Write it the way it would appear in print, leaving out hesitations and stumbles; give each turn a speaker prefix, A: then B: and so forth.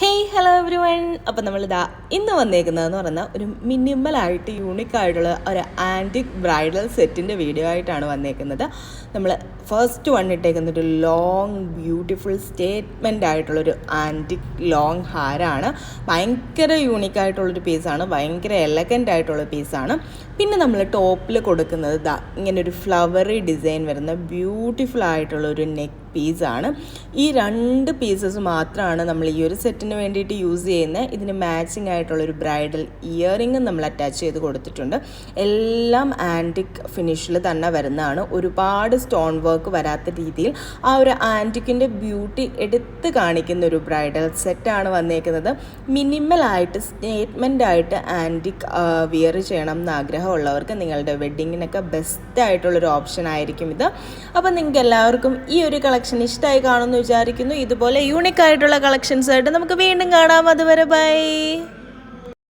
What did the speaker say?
A: Hey hello every one. അപ്പോൾ നമ്മളിതാ ഇന്ന് വന്നേക്കുന്നതെന്ന് പറഞ്ഞാൽ ഒരു മിനിമലായിട്ട് യൂണിക്കായിട്ടുള്ള ഒരു ആൻറ്റിക് ബ്രൈഡൽ സെറ്റിൻ്റെ വീഡിയോ ആയിട്ടാണ് വന്നേക്കുന്നത്. നമ്മൾ ഫസ്റ്റ് വൺ ഇട്ടേക്കുന്നത് ഒരു ലോങ് ബ്യൂട്ടിഫുൾ സ്റ്റേറ്റ്മെൻ്റ് ആയിട്ടുള്ളൊരു ആൻറ്റിക് ലോങ് ഹാരാണ്. ഭയങ്കര യൂണിക്കായിട്ടുള്ളൊരു പീസാണ്, ഭയങ്കര എലഗൻ്റ് ആയിട്ടുള്ള പീസാണ്. പിന്നെ നമ്മൾ ടോപ്പിൽ കൊടുക്കുന്നത് ഇതാ ഇങ്ങനെ ഒരു ഫ്ലവറി ഡിസൈൻ വരുന്ന ബ്യൂട്ടിഫുൾ ആയിട്ടുള്ളൊരു നെക്ക് പീസാണ്. ഈ രണ്ട് പീസസ് മാത്രമാണ് നമ്മൾ ഈ ഒരു സെറ്റിന് വേണ്ടിയിട്ട് യൂസ് ചെയ്യുന്നത്. ഇതിന് മാച്ചിങ് ആയിട്ടുള്ളൊരു ബ്രൈഡൽ ഇയറിങ്ങും നമ്മൾ അറ്റാച്ച് ചെയ്ത് കൊടുത്തിട്ടുണ്ട്. എല്ലാം ആൻറ്റിക് ഫിനിഷിൽ തന്നെ വരുന്നതാണ്. ഒരുപാട് സ്റ്റോൺ വർക്ക് വരാത്ത രീതിയിൽ ആ ഒരു ആൻറ്റിക്കിൻ്റെ ബ്യൂട്ടി എടുത്ത് കാണിക്കുന്ന ഒരു ബ്രൈഡൽ സെറ്റാണ് വന്നേക്കുന്നത്. മിനിമലായിട്ട് സ്റ്റേറ്റ്മെൻ്റ് ആയിട്ട് ആൻറ്റിക് വിയർ ചെയ്യണം എന്ന് ആഗ്രഹമുള്ളവർക്ക് നിങ്ങളുടെ വെഡ്ഡിങ്ങിനൊക്കെ ബെസ്റ്റ് ആയിട്ടുള്ളൊരു ഓപ്ഷൻ ആയിരിക്കും ഇത്. അപ്പം നിങ്ങൾക്ക് എല്ലാവർക്കും ഈ ഒരു കളക്ഷൻ ഇഷ്ടമായി കാണുമെന്ന് വിചാരിക്കുന്നു. ഇതുപോലെ യൂണിക് ആയിട്ടുള്ള കളക്ഷൻസ് ആയിട്ട് നമുക്ക് വീണ്ടും കാണാം. അതുവരെ ബൈ.